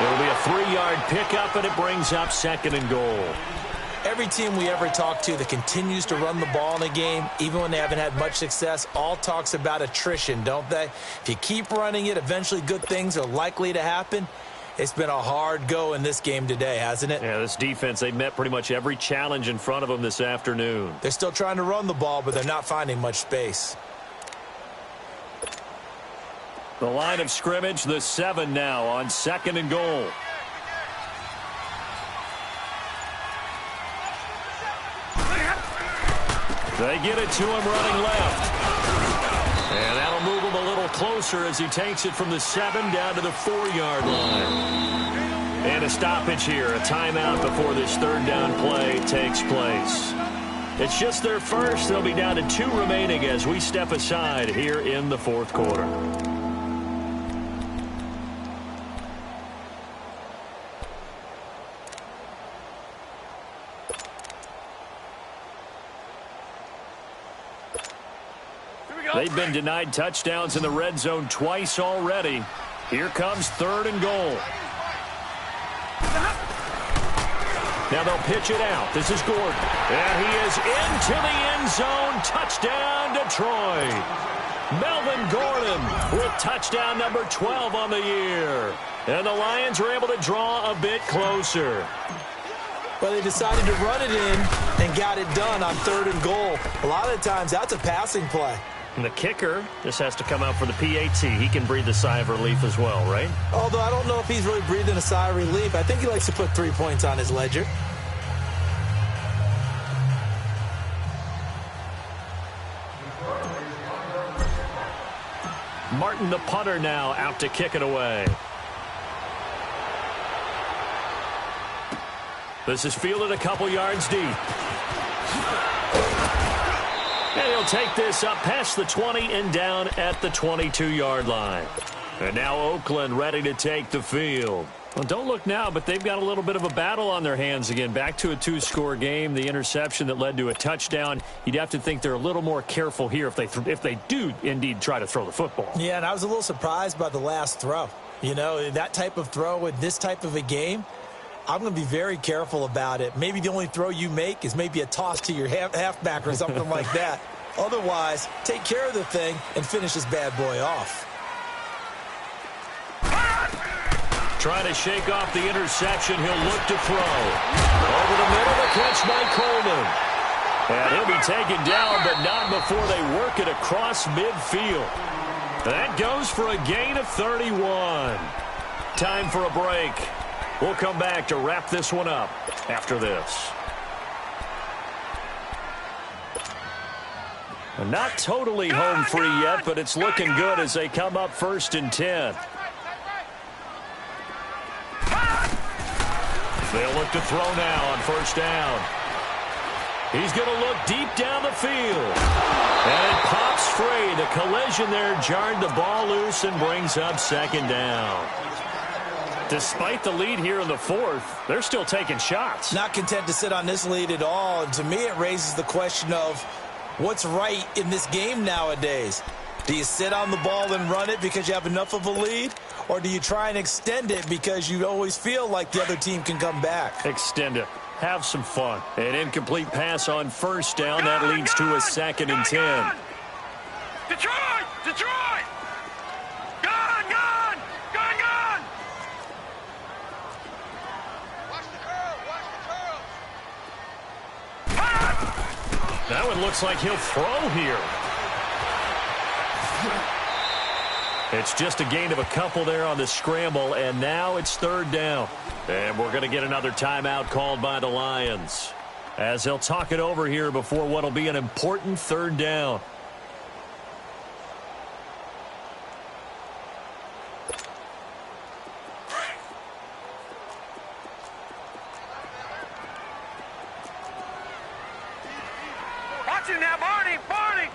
It'll be a 3-yard pickup, and it brings up 2nd and goal. Every team we ever talk to that continues to run the ball in a game, even when they haven't had much success, all talks about attrition, don't they? If you keep running it, eventually good things are likely to happen. It's been a hard go in this game today, hasn't it? Yeah, this defense, they met pretty much every challenge in front of them this afternoon. They're still trying to run the ball, but they're not finding much space. The line of scrimmage, the 7 now on 2nd and goal. They get it to him running left. And that'll move him a little closer as he takes it from the 7 down to the 4-yard line. And a stoppage here, a timeout before this 3rd down play takes place. It's just their first. They'll be down to 2 remaining as we step aside here in the 4th quarter. They've been denied touchdowns in the red zone twice already. Here comes 3rd and goal. Now they'll pitch it out. This is Gordon. And he is into the end zone. Touchdown, Detroit. Melvin Gordon with touchdown number 12 on the year. And the Lions were able to draw a bit closer. Well, they decided to run it in and got it done on 3rd and goal. A lot of the times, that's a passing play. And the kicker just has to come out for the PAT. He can breathe a sigh of relief as well, right? Although I don't know if he's really breathing a sigh of relief. I think he likes to put 3 points on his ledger. Martin, the punter, now out to kick it away. This is fielded a couple yards deep. And he'll take this up past the 20 and down at the 22-yard line. And now Oakland ready to take the field. Well, don't look now, but they've got a little bit of a battle on their hands again. Back to a 2-score game. The interception that led to a touchdown. You'd have to think they're a little more careful here if they do indeed try to throw the football. Yeah, and I was a little surprised by the last throw. You know, that type of throw with this type of a game, I'm going to be very careful about it. Maybe the only throw you make is maybe a toss to your halfback or something like that. Otherwise, take care of the thing and finish this bad boy off. Trying to shake off the interception. He'll look to throw. Over the middle, the catch by Coleman. And he'll be taken down, but not before they work it across midfield. That goes for a gain of 31. Time for a break. We'll come back to wrap this one up after this. Not totally home free yet, but it's looking good as they come up 1st and 10. They'll look to throw now on 1st down. He's going to look deep down the field. And it pops free. The collision there jarred the ball loose and brings up 2nd down. Despite the lead here in the 4th, they're still taking shots. Not content to sit on this lead at all. And to me, it raises the question of what's right in this game nowadays. Do you sit on the ball and run it because you have enough of a lead? Or do you try and extend it because you always feel like the other team can come back? Extend it. Have some fun. An incomplete pass on 1st down. That leads to a 2nd and 10. Detroit! Detroit! Gone! Gone! Gone! Gone! Watch the curl! Watch the curl! That one looks like he'll throw here. It's just a gain of a couple there on the scramble, and now it's 3rd down. And we're going to get another timeout called by the Lions as they'll talk it over here before what will be an important 3rd down. Watch it now, Barney! Barney!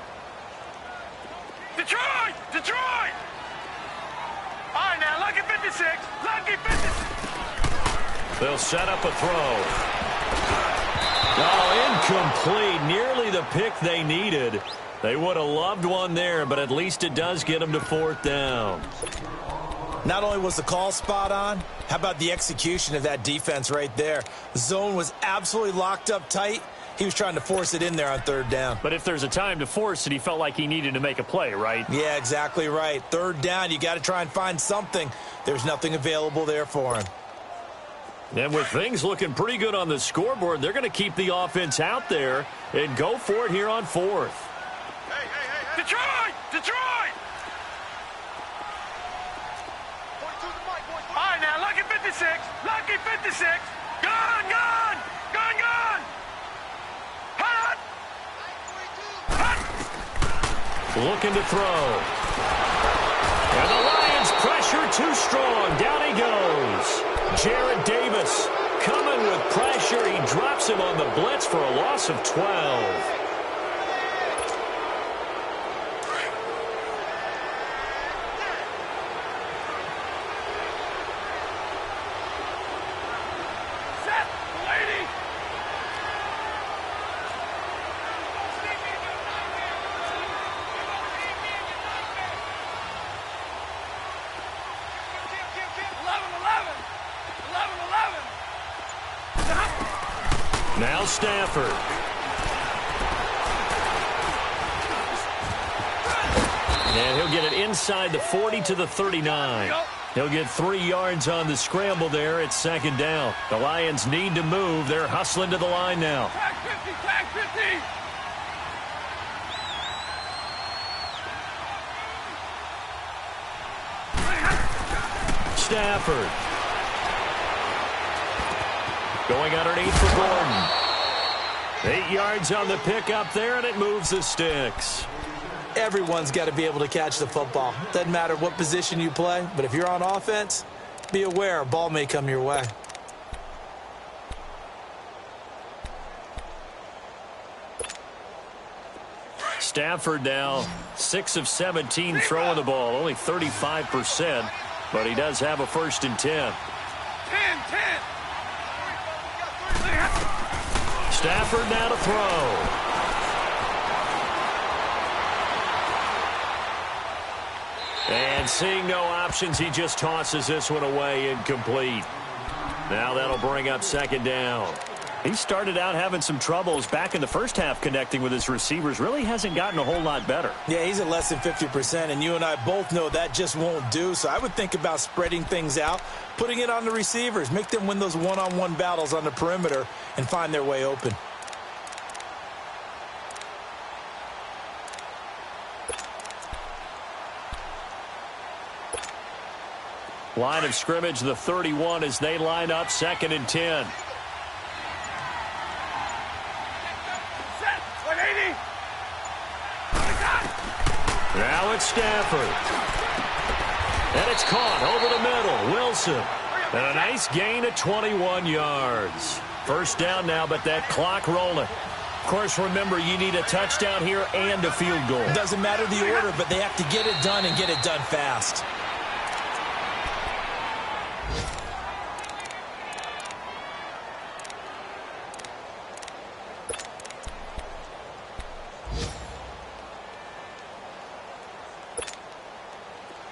Detroit! Detroit! All right, now, lucky 56. Lucky 56. They'll set up a throw. Oh, incomplete. Nearly the pick they needed. They would have loved one there, but at least it does get them to 4th down. Not only was the call spot on, how about the execution of that defense right there? The zone was absolutely locked up tight. He was trying to force it in there on 3rd down. But if there's a time to force it, he felt like he needed to make a play, right? Yeah, exactly right. 3rd down, you got to try and find something. There's nothing available there for him. And with things looking pretty good on the scoreboard, they're going to keep the offense out there and go for it here on 4th. Hey, hey, hey, hey. Detroit! Detroit! All right, now, lucky 56. Lucky 56. Gone, gone! Gone, gone! Hot! Hot! Looking to throw. And the Lions pressure too strong. Down he goes. Jarrett Davis coming with pressure. He drops him on the blitz for a loss of 12. Now Stafford. And he'll get it inside the 40 to the 39. He'll get 3 yards on the scramble there at 2nd down. The Lions need to move. They're hustling to the line now. Tag 50, tag 50. Stafford. Going underneath for Gordon. 8 yards on the pickup there, and it moves the sticks. Everyone's got to be able to catch the football. Doesn't matter what position you play, but if you're on offense, be aware a ball may come your way. Stafford now 6 of 17 throwing the ball, only 35%, but he does have a 1st and 10. 10. Stafford now to throw. And seeing no options, he just tosses this one away, incomplete. Now that'll bring up 2nd down. He started out having some troubles back in the first half connecting with his receivers. Really hasn't gotten a whole lot better. Yeah, he's at less than 50%, and you and I both know that just won't do. So I would think about spreading things out, putting it on the receivers, make them win those one-on-one battles on the perimeter and find their way open. Line of scrimmage, the 31 as they line up 2nd and 10. Set. 180. Now it's Stafford. And it's caught over the middle. Wilson. And a nice gain of 21 yards. First down now, but that clock rolling. Of course, remember, you need a touchdown here and a field goal. Doesn't matter the order, but they have to get it done and get it done fast.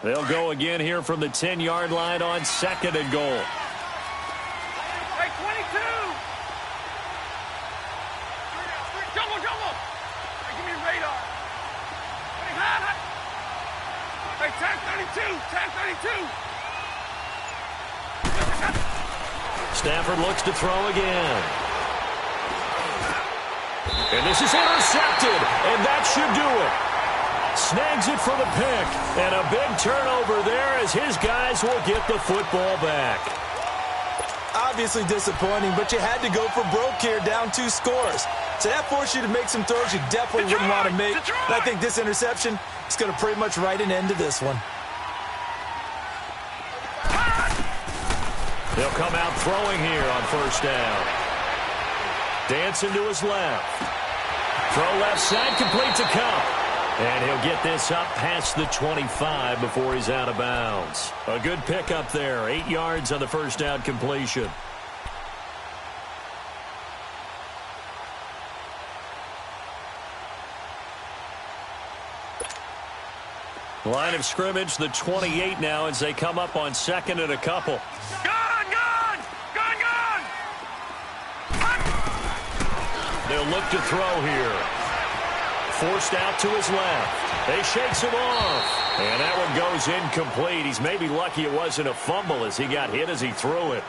They'll go again here from the 10-yard line on 2nd and goal. Hey, 22! Jumbo! Hey, give me radar. Hey, tag 32! Stafford looks to throw again. And this is intercepted, and that should do it. Snags it for the pick, and a big turnover there as his guys will get the football back. Obviously disappointing, but you had to go for broke here, down 2 scores. So that forced you to make some throws you definitely wouldn't want to make. And I think this interception is going to pretty much write an end to this one. They'll come out throwing here on first down. Dancing to his left. Throw left side, complete to Cup. And he'll get this up past the 25 before he's out of bounds. A good pickup there. 8 yards on the first down completion. Line of scrimmage, the 28 now as they come up on 2nd and a couple. Gone! They'll look to throw here. Forced out to his left. They shakes him off. And that one goes incomplete. He's maybe lucky it wasn't a fumble as he got hit as he threw it.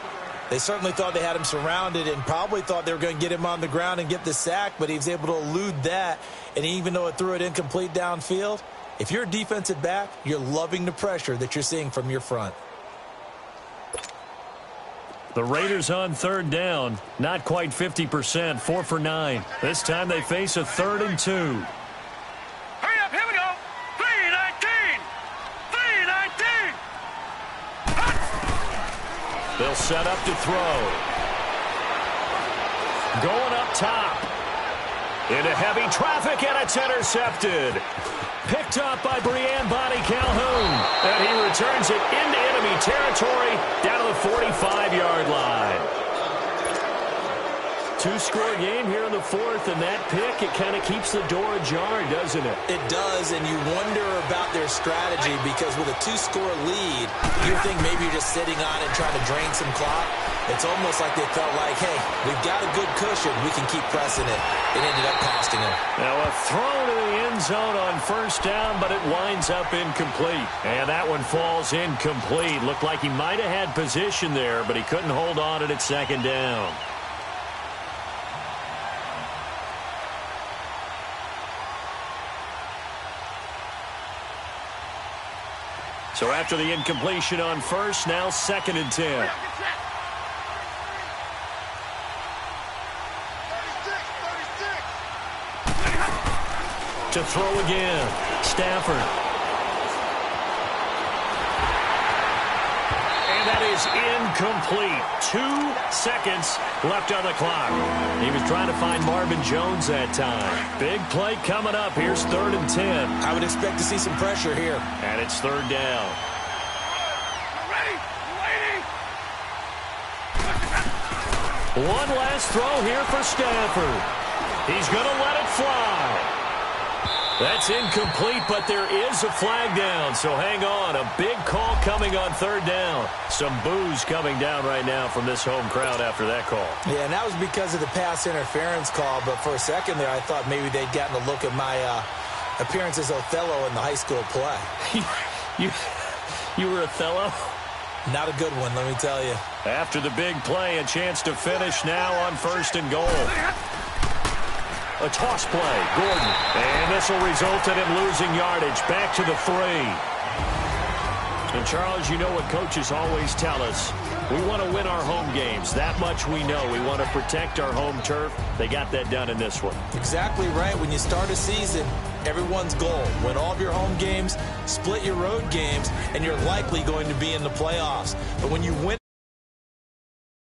They certainly thought they had him surrounded and probably thought they were going to get him on the ground and get the sack, but he was able to elude that. And even though it threw it incomplete downfield, if you're a defensive back, you're loving the pressure that you're seeing from your front. The Raiders on 3rd down. Not quite 50%. 4 for 9. This time they face a 3rd and 2. Hurry up, here we go. 3-19. 3-19. They'll set up to throw. Going up top. Into heavy traffic, and it's intercepted. Picked up by Brian Bonnie Calhoun. And he returns it into enemy territory down to the 45-yard line. 2-score game here in the 4th, and that pick, it kind of keeps the door ajar, doesn't it? It does, and you wonder about their strategy because with a 2-score lead, you think maybe you're just sitting on it trying to drain some clock. It's almost like they felt like, hey, we've got a good cushion. We can keep pressing it. It ended up costing them. Now a throw to the end zone on first down, but it winds up incomplete. And that one falls incomplete. Looked like he might have had position there, but he couldn't hold on at 2nd down. So after the incompletion on first, now 2nd and 10. To throw again. Stafford. And that is incomplete. 2 seconds left on the clock. He was trying to find Marvin Jones that time. Big play coming up. Here's 3rd and 10. I would expect to see some pressure here. And it's 3rd down. Ready? Waiting. One last throw here for Stafford. He's going to let it fly. That's incomplete, but there is a flag down, so hang on. A big call coming on 3rd down. Some boos coming down right now from this home crowd after that call. Yeah, and that was because of the pass interference call, but for a second there I thought maybe they'd gotten a look at my appearance as Othello in the high school play. You were Othello? Not a good one, let me tell you. After the big play, a chance to finish now on 1st and goal. A toss play, Gordon. And this will result in him losing yardage. Back to the 3. And, Charles, you know what coaches always tell us. We want to win our home games. That much we know. We want to protect our home turf. They got that done in this one. Exactly right. When you start a season, everyone's goal. Win all of your home games, split your road games, and you're likely going to be in the playoffs. But when you win